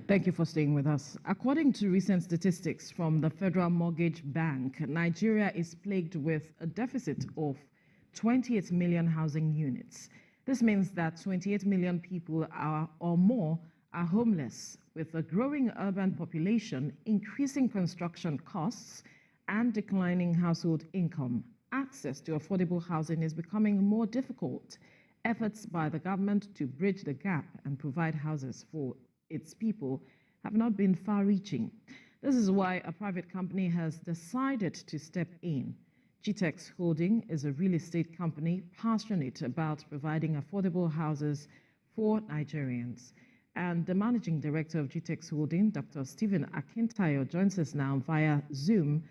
Thank you for staying with us. According to recent statistics from the Federal Mortgage Bank, Nigeria is plagued with a deficit of 28 million housing units. This means that 28 million people or more are homeless, with a growing urban population, increasing construction costs, and declining household income. Access to affordable housing is becoming more difficult. Efforts by the government to bridge the gap and provide houses for its people have not been far-reaching. This is why a private company has decided to step in. Gtext Holding is a real estate company passionate about providing affordable houses for Nigerians. And the managing director of Gtext Holding, Dr. Stephen Akintayo, joins us now via Zoom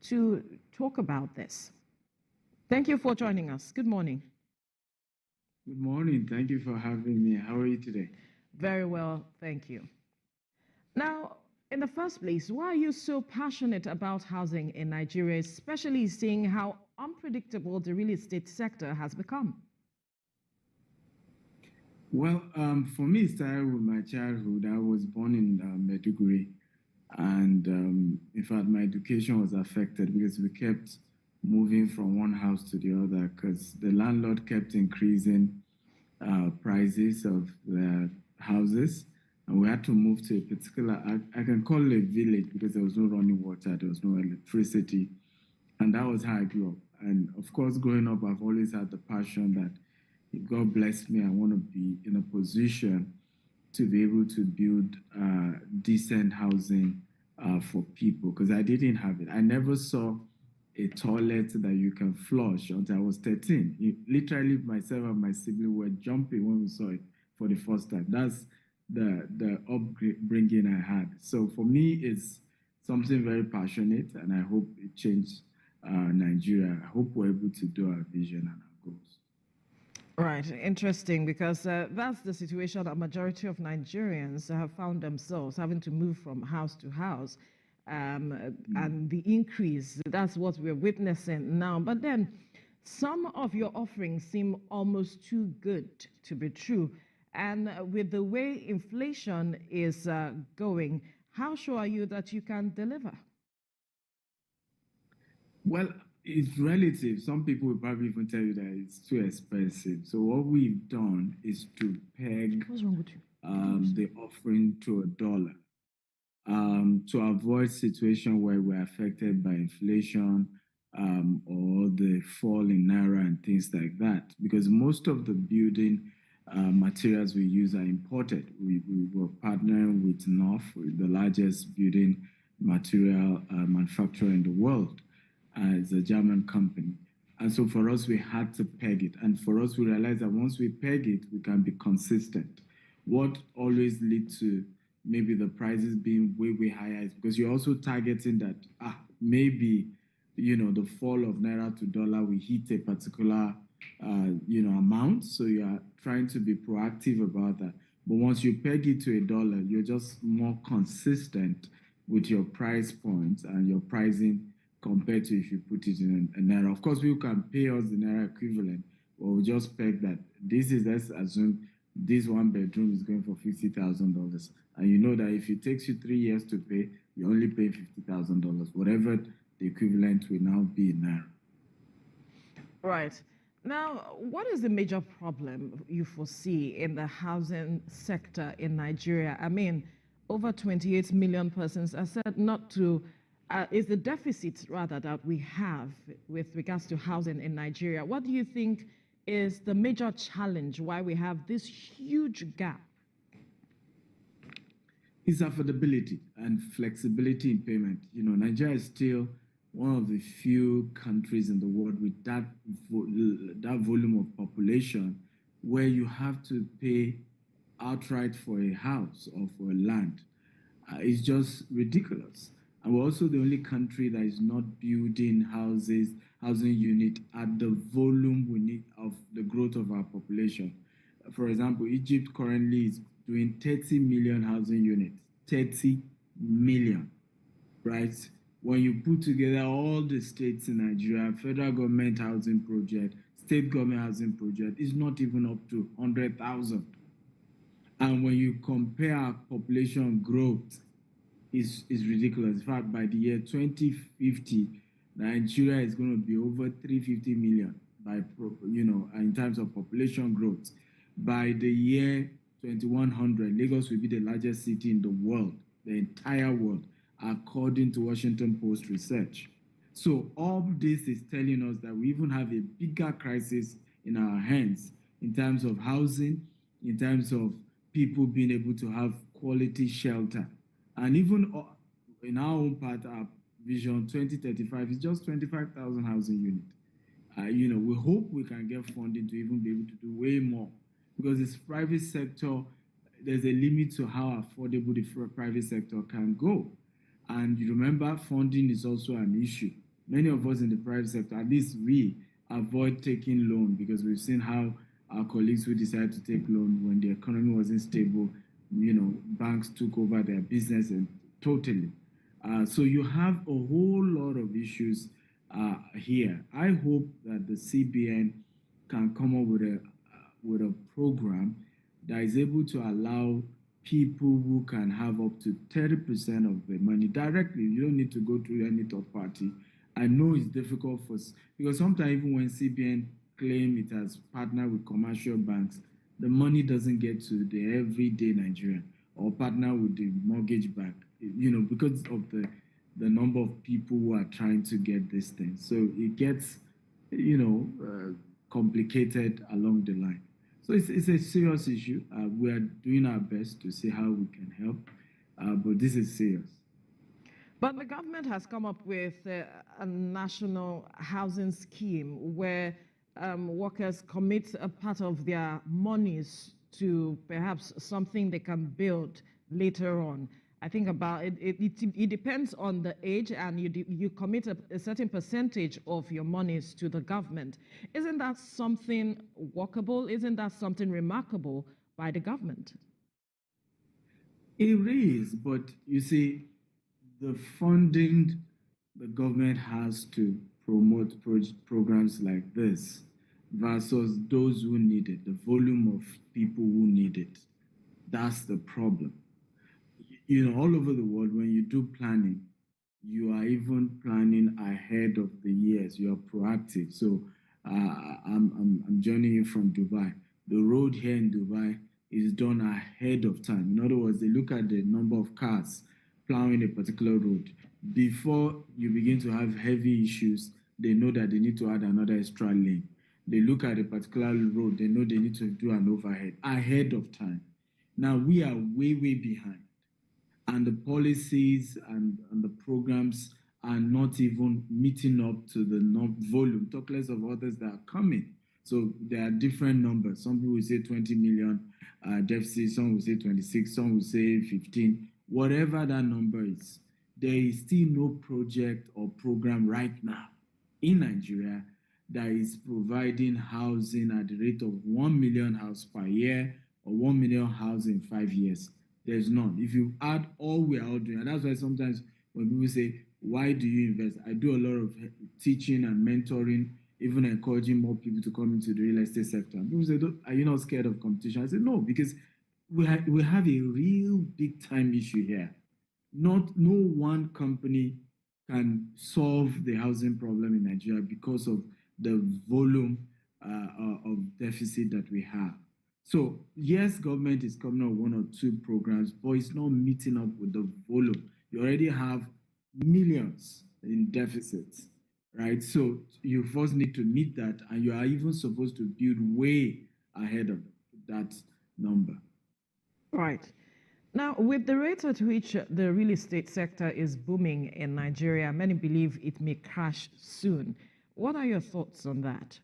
to talk about this. Thank you for joining us. Good morning. Good morning. Thank you for having me. How are you today? Very well, thank you. Now, in the first place, why are you so passionate about housing in Nigeria, especially seeing how unpredictable the real estate sector has become? Well, for me, it started with my childhood. I was born in Maiduguri, and in fact, my education was affected because we kept moving from one house to the other because the landlord kept increasing prices of the houses, and we had to move to a particular, I can call it a village because there was no running water, there was no electricity, and that was how I grew up. And of course, growing up, I've always had the passion that if God bless me, I want to be in a position to be able to build decent housing for people, because I didn't have it. I never saw a toilet that you can flush until I was 13. Literally, myself and my sibling were jumping when we saw it for the first time. That's the upbringing I had. So for me, it's something very passionate, and I hope it changed Nigeria. I hope we're able to do our vision and our goals. Right, interesting, because that's the situation a majority of Nigerians have found themselves having to move from house to house. And the increase, that's what we're witnessing now. But then some of your offerings seem almost too good to be true. And with the way inflation is going, how sure are you that you can deliver? Well, it's relative. Some people will probably even tell you that it's too expensive. So what we've done is to peg the offering to $1. To avoid situation where we're affected by inflation or the fall in Naira and things like that, because most of the building materials we use are imported. We were partnering with North, the largest building material manufacturer in the world. It's a German company. And so for us, we had to peg it. And for us, we realized that once we peg it, we can be consistent. What always leads to maybe the prices being way higher is because you're also targeting that maybe the fall of Naira to dollar will hit a particular amount, so you are trying to be proactive about that. But once you peg it to $1, you're just more consistent with your price points and your pricing compared to if you put it in a Naira. Of course, people can pay us the Naira equivalent, but we just peg that let's assume this one bedroom is going for $50,000. And you know that if it takes you 3 years to pay, you only pay $50,000, whatever the equivalent will now be in Naira. Right. Now, what is the major problem you foresee in the housing sector in Nigeria? I mean, over 28 million persons are said not to, is the deficit rather that we have with regards to housing in Nigeria. What do you think is the major challenge why we have this huge gap? It's affordability and flexibility in payment. Nigeria is still one of the few countries in the world with that volume of population where you have to pay outright for a house or for a land. It's just ridiculous. And we're also the only country that is not building housing unit at the volume we need of the growth of our population. For example, Egypt currently is doing 30 million housing units. 30 million, right? When you put together all the states in Nigeria, federal government housing project, state government housing project, is not even up to 100,000. And when you compare our population growth, is ridiculous. In fact, by the year 2050, Nigeria is going to be over 350 million in terms of population growth. By the year 2100, Lagos will be the largest city in the world, the entire world, according to Washington Post research. So all this is telling us that we even have a bigger crisis in our hands in terms of housing, in terms of people being able to have quality shelter. And even in our own part, our vision 2035 is just 25,000 housing units. We hope we can get funding to even be able to do way more, because this private sector, there's a limit to how affordable the private sector can go. And you remember, funding is also an issue. Many of us in the private sector, at least we, avoid taking loan because we've seen how our colleagues who decided to take loan when the economy wasn't stable, banks took over their business and totally. So you have a whole lot of issues here. I hope that the CBN can come up with a program that is able to allow people who can have up to 30% of the money directly. You don't need to go through any third party. I know it's difficult because sometimes even when CBN claim it has partnered with commercial banks, the money doesn't get to the everyday Nigerian, or partner with the mortgage bank, because of the number of people who are trying to get this thing. So it gets, complicated along the line. So it's a serious issue. We are doing our best to see how we can help, but this is serious. But the government has come up with a national housing scheme where workers commit a part of their monies to perhaps something they can build later on. I think about it, it depends on the age, and you commit a certain percentage of your monies to the government. Isn't that something workable? Isn't that something remarkable by the government? It is, but you see, the funding the government has to promote programs like this versus those who need it, the volume of people who need it. That's the problem. All over the world, when you do planning, you are even planning ahead of the years. You are proactive. So I'm joining you from Dubai. The road here in Dubai is done ahead of time. In other words, they look at the number of cars plowing a particular road. Before you begin to have heavy issues, they know that they need to add another extra lane. They look at a particular road, they know they need to do an overhead ahead of time. Now we are way, way behind. And the policies and the programs are not even meeting up to the volume, talk less of others that are coming. So there are different numbers. Some people will say 20 million deficit, some will say 26, some will say 15. Whatever that number is, there is still no project or program right now in Nigeria that is providing housing at the rate of 1 million houses per year or 1 million houses in 5 years. There's none. If you add all we are all doing, and that's why sometimes when people say, why do you invest? I do a lot of teaching and mentoring, even encouraging more people to come into the real estate sector. And people say, are you not scared of competition? I say, no, because we have a real big time issue here. No one company can solve the housing problem in Nigeria because of the volume of deficit that we have. So yes, government is coming up with 1 or 2 programs, but it's not meeting up with the volume. You already have millions in deficits, right? So you first need to meet that, and you are even supposed to build way ahead of that number. Right. Now, with the rate at which the real estate sector is booming in Nigeria, many believe it may crash soon. What are your thoughts on that?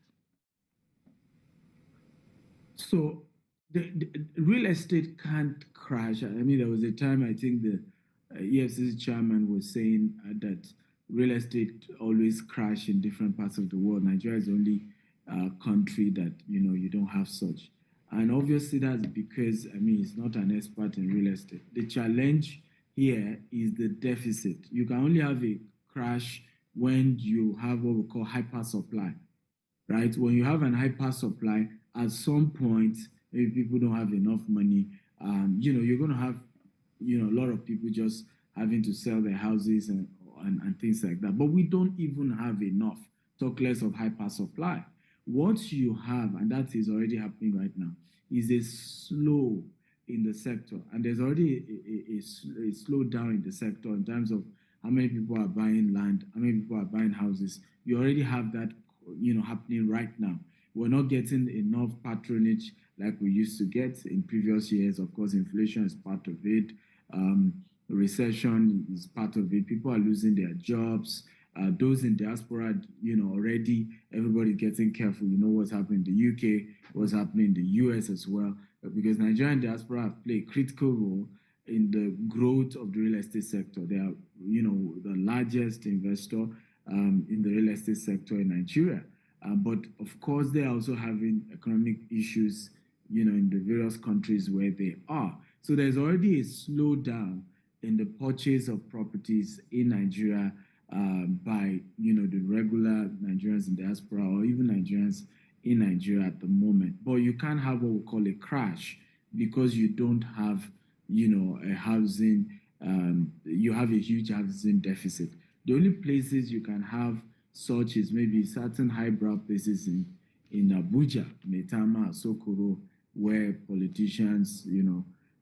So the real estate can't crash. I mean, there was a time I think the EFCC chairman was saying that real estate always crash in different parts of the world. Nigeria is the only country that you don't have such, and obviously that's because he's not an expert in real estate. The challenge here is the deficit. You can only have a crash when you have what we call hyper supply, right? When you have an hyper supply, at some point, if people don't have enough money, you're going to have, a lot of people just having to sell their houses and things like that. But we don't even have enough, talk less of hyper supply. What you have, and that is already happening right now, is a slow in the sector. And there's already a slowdown in the sector in terms of how many people are buying land, how many people are buying houses. You already have that happening right now. We're not getting enough patronage like we used to get in previous years. Of course, inflation is part of it. Recession is part of it. People are losing their jobs. Those in diaspora, already everybody's getting careful. You know what's happening in the UK, what's happening in the US as well, because Nigerian diaspora have played a critical role in the growth of the real estate sector. They are, the largest investor in the real estate sector in Nigeria. But of course, they are also having economic issues, in the various countries where they are. So there's already a slowdown in the purchase of properties in Nigeria by, the regular Nigerians in diaspora or even Nigerians in Nigeria at the moment. But you can't have what we call a crash because you don't have, a housing, you have a huge housing deficit. The only places you can have such is maybe certain highbrow places in Abuja, Metama, Sokoro, where politicians,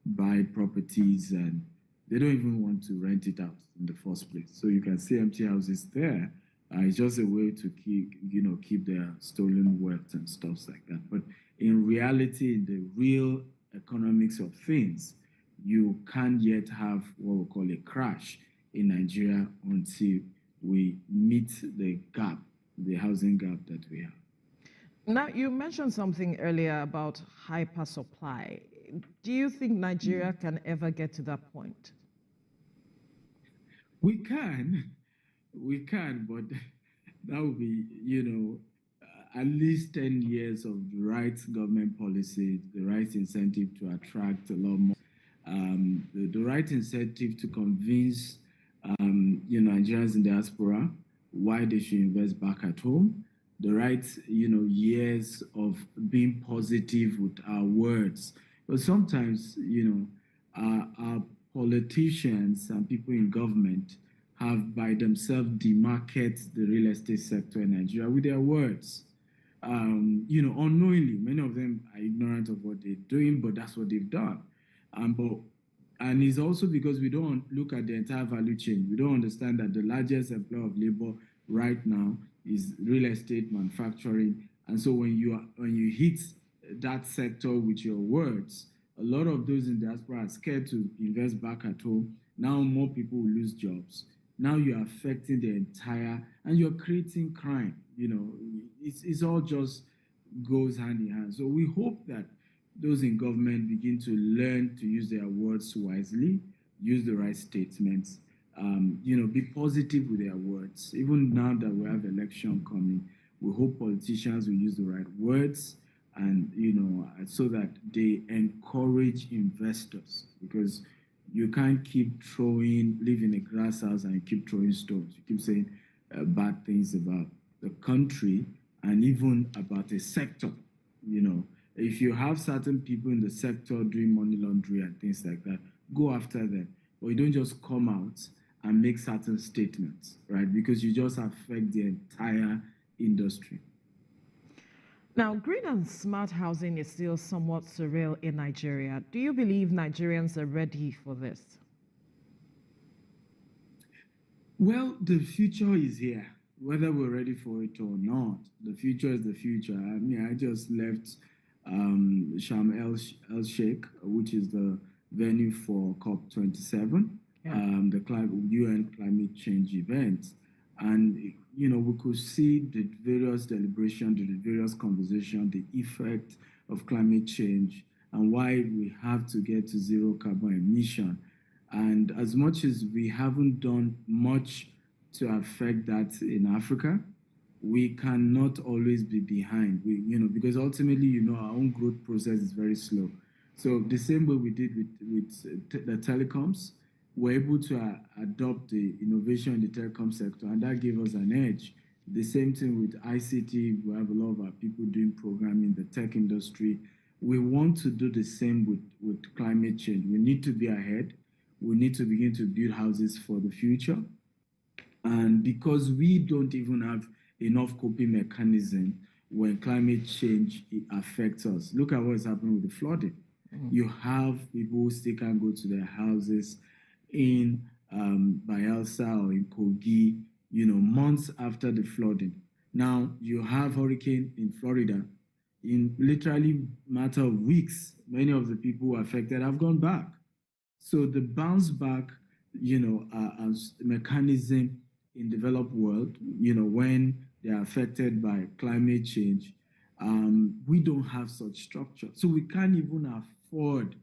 buy properties and they don't even want to rent it out in the first place. So you can see empty houses there. It's just a way to keep their stolen wealth and stuff like that. But in reality, in the real economics of things, you can't yet have what we call a crash in Nigeria until we meet the gap, the housing gap that we have. Now, you mentioned something earlier about hyper supply. Do you think Nigeria can ever get to that point? We can, but that would be, at least 10 years of the right government policy, the right incentive to attract a lot more, the right incentive to convince, Nigerians in diaspora why they should invest back at home, the right, years of being positive with our words. But sometimes, our politicians and people in government have by themselves demarcated the real estate sector in Nigeria with their words. Unknowingly, many of them are ignorant of what they're doing, but that's what they've done. And it's also because we don't look at the entire value chain. We don't understand that the largest employer of labor right now is real estate manufacturing. And so when you hit that sector with your words, a lot of those in diaspora are scared to invest back at home. Now more people will lose jobs. Now you're affecting the entire, and you're creating crime. It's all just goes hand in hand. So we hope that those in government begin to learn to use their words wisely, use the right statements, be positive with their words. Even now that we have election coming, we hope politicians will use the right words and, so that they encourage investors, because you can't keep live in a glass house and keep throwing stones. You keep saying bad things about the country and even about a sector, If you have certain people in the sector doing money laundering and things like that, go after them. But you don't just come out and make certain statements, right? Because you just affect the entire industry. Now, green and smart housing is still somewhat surreal in Nigeria. Do you believe Nigerians are ready for this? Well, the future is here, whether we're ready for it or not. The future is the future. I just left Sharm El Sheikh, which is the venue for COP27, the UN climate change event. And, we could see the various deliberations, the various conversations, the effect of climate change and why we have to get to zero carbon emission. And as much as we haven't done much to affect that in Africa, we cannot always be behind. Because ultimately, our own growth process is very slow. So the same way we did with the telecoms, we're able to adopt the innovation in the telecom sector, and that gave us an edge. The same thing with ICT. We have a lot of our people doing programming in the tech industry. We want to do the same with climate change. We need to be ahead. We need to begin to build houses for the future. And because we don't even have enough coping mechanism when climate change affects us. Look at what's happening with the flooding. You have people who still can't go to their houses in Bayelsa or in Kogi, months after the flooding. Now you have hurricane in Florida. In literally matter of weeks, many of the people affected have gone back. So the bounce back, as mechanism in developed world, when they are affected by climate change, we don't have such structure. So we can't even afford,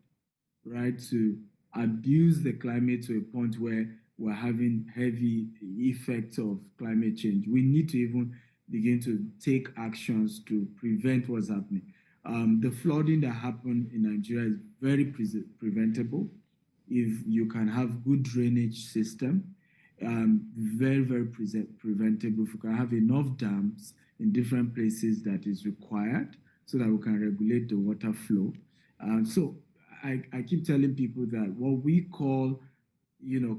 right, to abuse the climate to a point where we're having heavy effects of climate change. We need to even begin to take actions to prevent what's happening. The flooding that happened in Nigeria is very preventable if you can have good drainage system. Very, very preventable. If you can have enough dams in different places that is required so that we can regulate the water flow. So I keep telling people that what we call,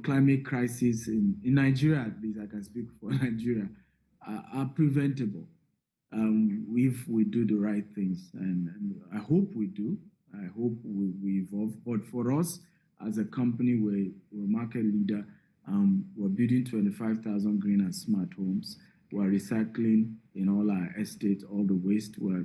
climate crisis in Nigeria, at least I can speak for Nigeria, are preventable if we do the right things. And I hope we do. I hope we evolve. But for us, as a company, we're a market leader. We're building 25,000 green and smart homes. We're recycling in all our estates, all the waste. We're,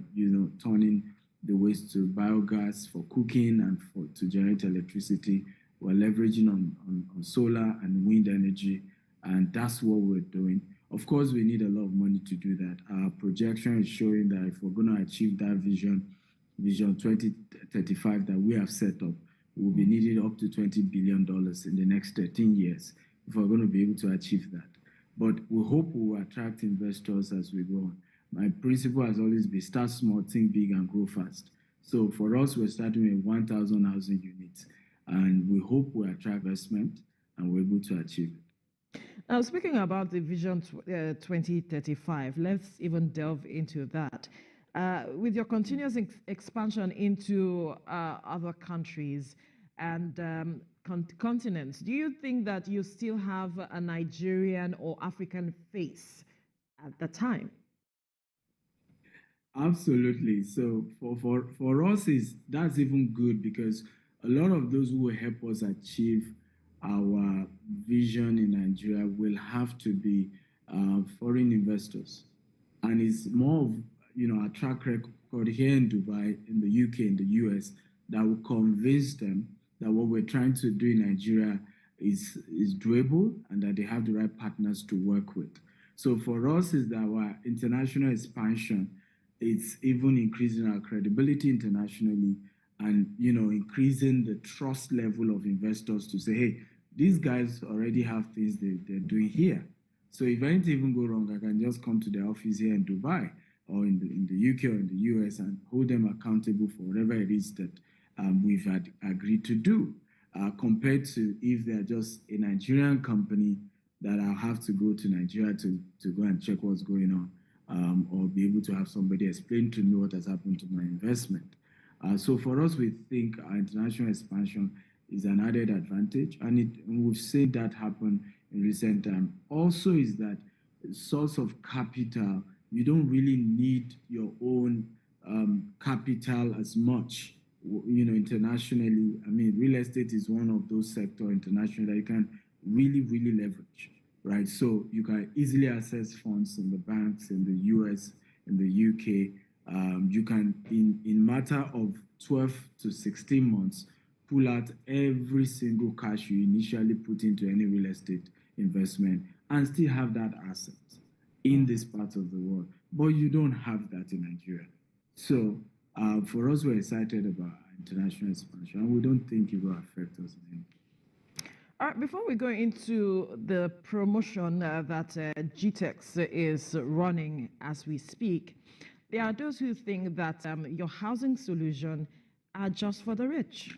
turning the waste to biogas for cooking and to generate electricity. We're leveraging on solar and wind energy, and that's what we're doing. Of course, we need a lot of money to do that. Our projection is showing that if we're going to achieve that vision 2035 that we have set up, we'll be needing up to $20 billion in the next 13 years if we're going to be able to achieve that. But we hope we will attract investors as we go on. My principle has always been start small, think big, and grow fast. So for us, we're starting with 1,000 housing units, and we hope we attract investment and we're able to achieve it. Now, speaking about the Vision 2035, let's even delve into that. With your continuous expansion into other countries and continents, do you think that you still have a Nigerian or African face at the time? Absolutely. So for us, that's even good because a lot of those who will help us achieve our vision in Nigeria will have to be foreign investors. And it's more of, a track record here in Dubai, in the UK, in the US, that will convince them that what we're trying to do in Nigeria is doable and that they have the right partners to work with. So for us is that our international expansion, it's even increasing our credibility internationally and, increasing the trust level of investors to say, hey, these guys already have things they're doing here. So if anything even go wrong, I can just come to their office here in Dubai or in the UK or in the US and hold them accountable for whatever it is that we've agreed to do, compared to if they're just a Nigerian company that I'll have to go to Nigeria to go and check what's going on, or be able to have somebody explain to me what has happened to my investment. So for us, we think our international expansion is an added advantage, and we've seen that happen in recent time. Also is that source of capital, you don't really need your own capital as much, internationally. I mean, real estate is one of those sectors internationally that you can really, really leverage, right? So you can easily access funds in the banks in the US, in the UK. You can, in matter of 12 to 16 months, pull out every single cash you initially put into any real estate investment and still have that asset in this part of the world. But you don't have that in Nigeria. So for us, we're excited about international expansion, and we don't think it will affect us in any way. Before we go into the promotion that Gtext is running as we speak, there are those who think that your housing solution are just for the rich,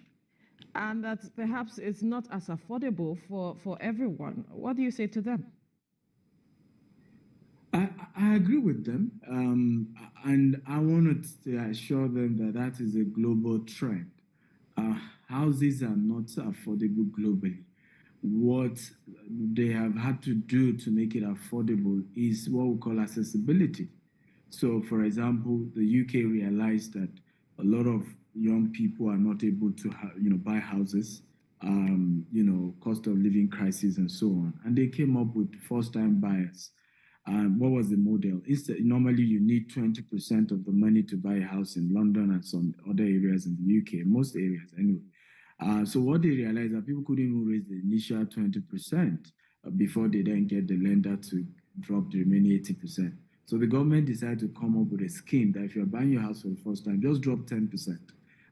and that perhaps it's not as affordable for everyone. What do you say to them? I agree with them, and I wanted to assure them that that is a global trend. Uh, Houses are not affordable globally. What they have had to do to make it affordable is what we call accessibility. So, for example, the UK realized that a lot of young people are not able to, buy houses, cost of living crisis and so on, and they came up with first-time buyers. What was the model? Normally you need 20% of the money to buy a house in London and some other areas in the UK, most areas anyway. So what they realized that people couldn't even raise the initial 20% before they then get the lender to drop the remaining 80%. So the government decided to come up with a scheme that if you're buying your house for the first time, just drop 10%.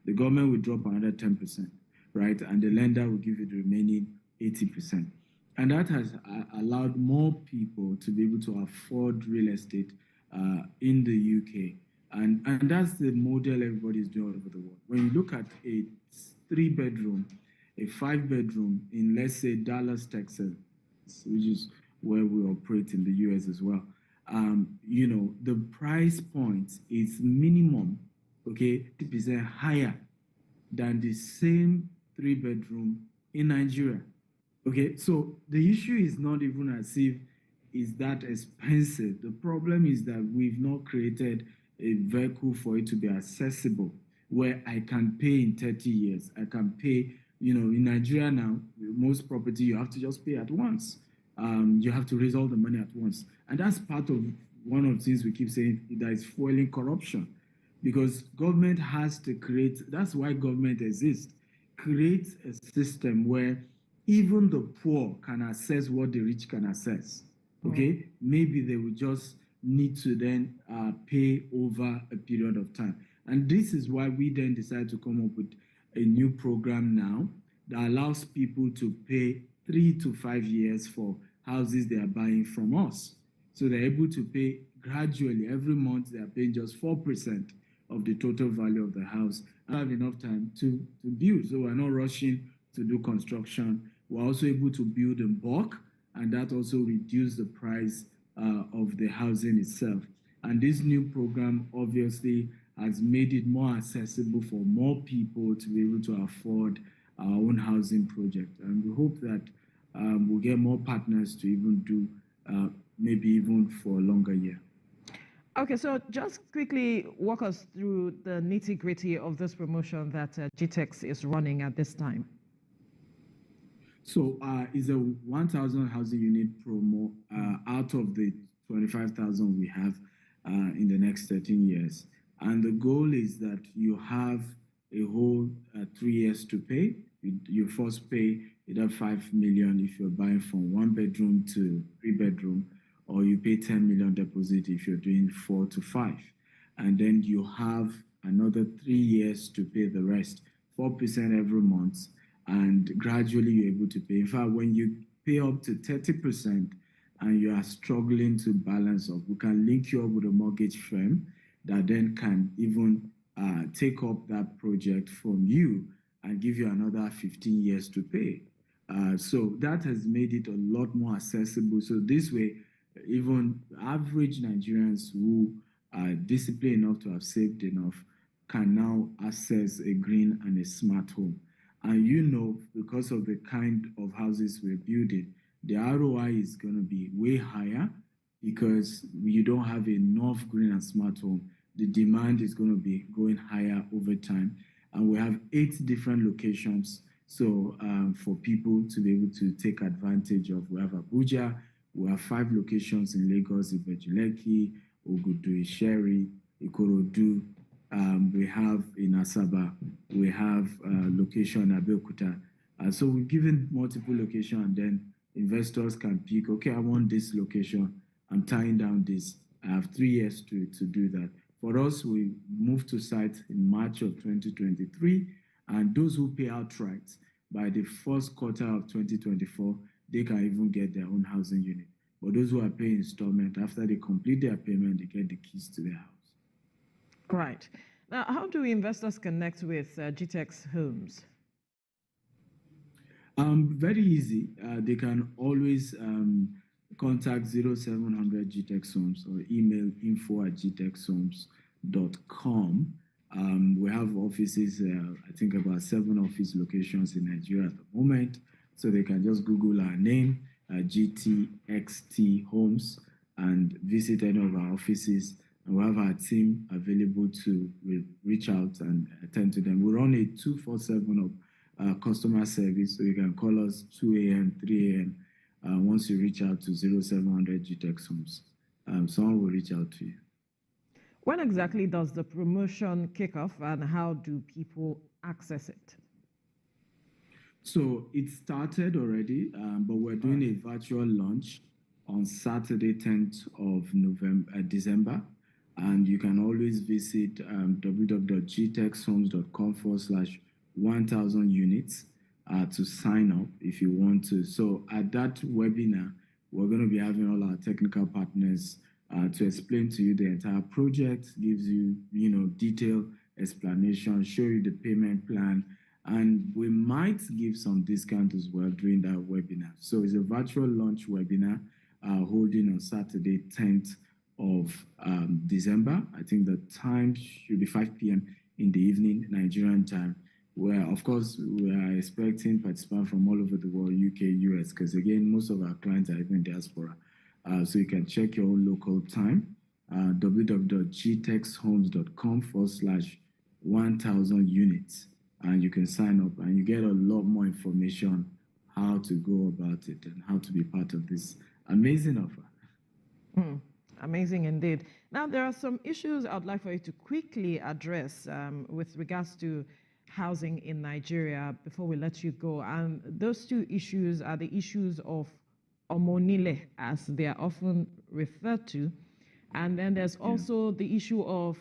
The government will drop another 10%, right? And the lender will give you the remaining 80%. And that has allowed more people to be able to afford real estate in the UK. And that's the model everybody is doing all over the world. When you look at a 3-bedroom, a 5-bedroom in, let's say, Dallas, Texas, which is where we operate in the US as well, the price point is minimum, okay, 50% higher than the same 3-bedroom in Nigeria. Okay, so the issue is not even as if it's that expensive. The problem is that we've not created a vehicle for it to be accessible, where I can pay in 30 years. I can pay, in Nigeria now, most property you have to just pay at once. You have to raise all the money at once. And that's part of one of the things we keep saying that is fueling corruption. Because government has to create, that's why government exists, create a system where even the poor can access what the rich can access. Okay, maybe they will just need to then pay over a period of time. And this is why we then decided to come up with a new program now that allows people to pay 3 to 5 years for houses they are buying from us. So they're able to pay gradually. Every month they are paying just 4% of the total value of the house. I have enough time to build. So we're not rushing to do construction. We're also able to build in bulk, and that also reduces the price of the housing itself. And this new program obviously has made it more accessible for more people to be able to afford our own housing project. And we hope that we'll get more partners to even do maybe even for a longer year. Okay, so just quickly walk us through the nitty-gritty of this promotion that Gtext is running at this time. So it's a 1,000 housing unit promo out of the 25,000 we have in the next 13 years. And the goal is that you have a whole 3 years to pay. You first pay either 5 million if you're buying from 1-bedroom to 3-bedroom, or you pay 10 million deposit if you're doing 4 to 5. And then you have another 3 years to pay the rest, 4% every month. And gradually you're able to pay. In fact, when you pay up to 30% and you are struggling to balance up, we can link you up with a mortgage firm that then can even take up that project from you and give you another 15 years to pay. So that has made it a lot more accessible. So this way, even average Nigerians who are disciplined enough to have saved enough can now access a green and a smart home. And because of the kind of houses we're building, the ROI is going to be way higher because you don't have enough green and smart home. The demand is going to be going higher over time. And we have 8 different locations. So for people to be able to take advantage of, we have Abuja, we have 5 locations in Lagos, Ibejuleki, Ogudu, Isheri, Ikorodu. We have in Asaba, we have location Abeokuta. So we've given multiple locations, and then investors can pick, okay, I want this location, I'm tying down this. I have 3 years to do that. For us, we moved to site in March of 2023, and those who pay outright, by the first quarter of 2024, they can even get their own housing unit. But those who are paying installment, after they complete their payment, they get the keys to their house. Right. Now, how do investors connect with Gtext Homes? Very easy. They can always contact 0700 Gtext Homes or email info@gtexthomes.com. We have offices, I think about 7 office locations in Nigeria at the moment. So they can just Google our name, GTXT Homes, and visit any of our offices. And we have our team available to reach out and attend to them. We run a 24/7 customer service, so you can call us 2 a.m., 3 a.m. Once you reach out to 0700 Gtext Homes. Someone will reach out to you. When exactly does the promotion kick off, and how do people access it? So it started already, but we're doing a virtual launch on Saturday, 10th of December. And you can always visit www.gtexthomes.com/1000 units to sign up if you want to. So at that webinar, we're going to be having all our technical partners to explain to you the entire project, gives you, detailed explanation, show you the payment plan, and we might give some discount as well during that webinar. So it's a virtual launch webinar holding on Saturday, 10th of December. I think the time should be 5 p.m. in the evening, Nigerian time, where, of course, we are expecting participants from all over the world, UK, US, because, again, most of our clients are even diaspora. So you can check your own local time, www.gtexthomes.com/1000 units, and you can sign up and you get a lot more information how to go about it and how to be part of this amazing offer. Amazing indeed. Now, there are some issues I'd like for you to quickly address with regards to housing in Nigeria before we let you go. And those two issues are the issues of omonile, as they are often referred to. And then there's also the issue of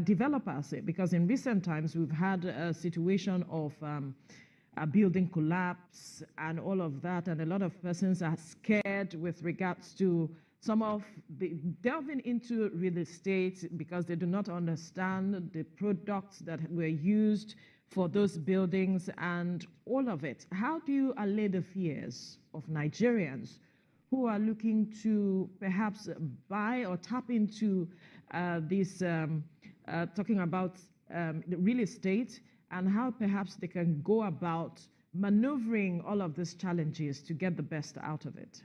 developers, because in recent times we've had a situation of a building collapse and all of that, and a lot of persons are scared with regards to some of the delving into real estate because they do not understand the products that were used for those buildings and all of it. How do you allay the fears of Nigerians who are looking to perhaps buy or tap into this, talking about the real estate, and how perhaps they can go about maneuvering all of these challenges to get the best out of it?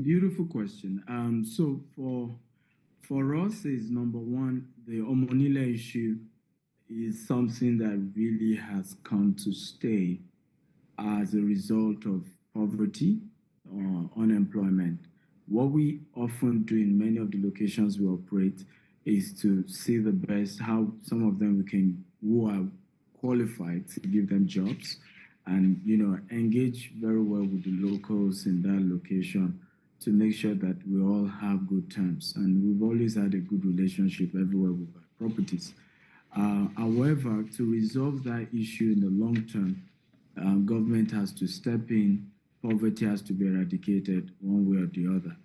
Beautiful question. So for us, is number one, the omonile issue is something that really has come to stay as a result of poverty or unemployment. What we often do in many of the locations we operate is to see the best, how some of them who are qualified to give them jobs, and engage very well with the locals in that location to make sure that we all have good terms. And we've always had a good relationship everywhere we buy properties. However, to resolve that issue in the long term, government has to step in. Poverty has to be eradicated one way or the other.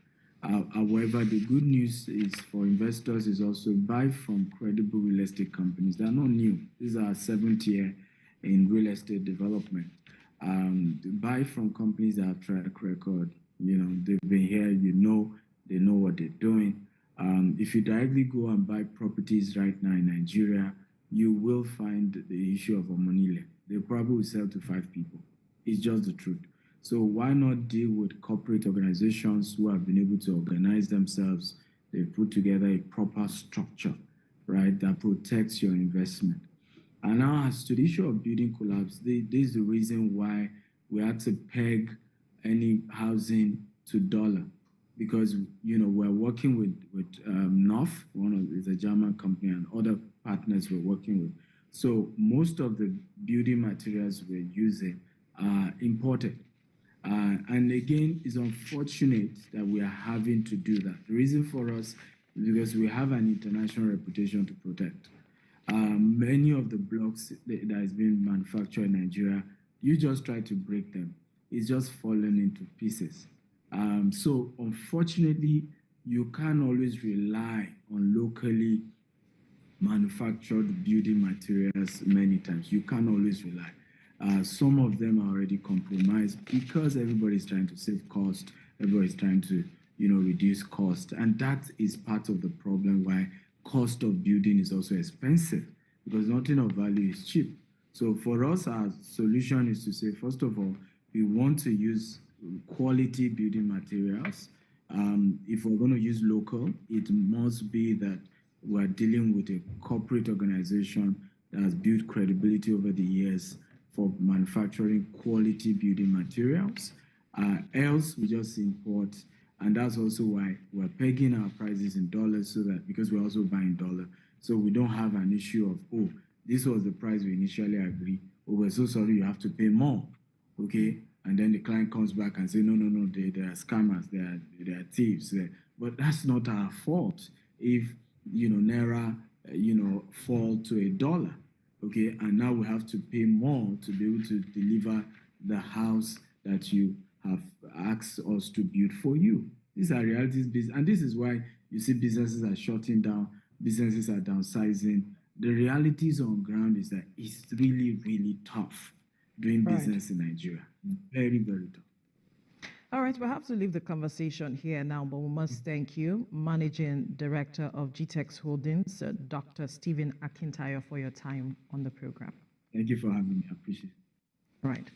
However, the good news is for investors is also buy from credible real estate companies. They are not new. These are 7th year in real estate development. Buy from companies that have track record. They've been here, they know what they're doing. If you directly go and buy properties right now in Nigeria, you will find the issue of omonile. They probably will sell to 5 people. It's just the truth. So why not deal with corporate organizations who have been able to organize themselves? They've put together a proper structure, right, that protects your investment. And now, as to the issue of building collapse, this is the reason why we had to peg any housing to dollar, because we're working with North, is a German company, and other partners we're working with. So most of the building materials we're using are imported. And again, it's unfortunate that we are having to do that. The reason for us is because we have an international reputation to protect. Many of the blocks that is being manufactured in Nigeria, you just try to break them, it's just falling into pieces. So unfortunately, you can't always rely on locally manufactured building materials many times. You can't always rely. Some of them are already compromised because everybody's trying to save cost, everybody's trying to, reduce cost. And that is part of the problem why cost of building is also expensive because nothing of value is cheap. So for us, our solution is to say, first of all, we want to use quality building materials. If we're going to use local, it must be that we're dealing with a corporate organization that has built credibility over the years for manufacturing quality building materials. Else, we just import. And that's also why we're pegging our prices in dollars so that because we're also buying dollar, so we don't have an issue of, oh, this was the price we initially agreed. Oh, we're so sorry, you have to pay more. Okay. And then the client comes back and say, no, they are scammers, they are thieves. But that's not our fault. If naira, fall to $1, okay, and now we have to pay more to be able to deliver the house that you have asked us to build for you. These are realities, and this is why you see businesses are shutting down, businesses are downsizing. The realities on ground is that it's really, really tough doing business in Nigeria. Very, very tough. All right, we'll have to leave the conversation here now, but we must thank you, Managing Director of Gtext Holdings, Dr. Stephen Akintayo, for your time on the program. Thank you for having me. I appreciate it. All right.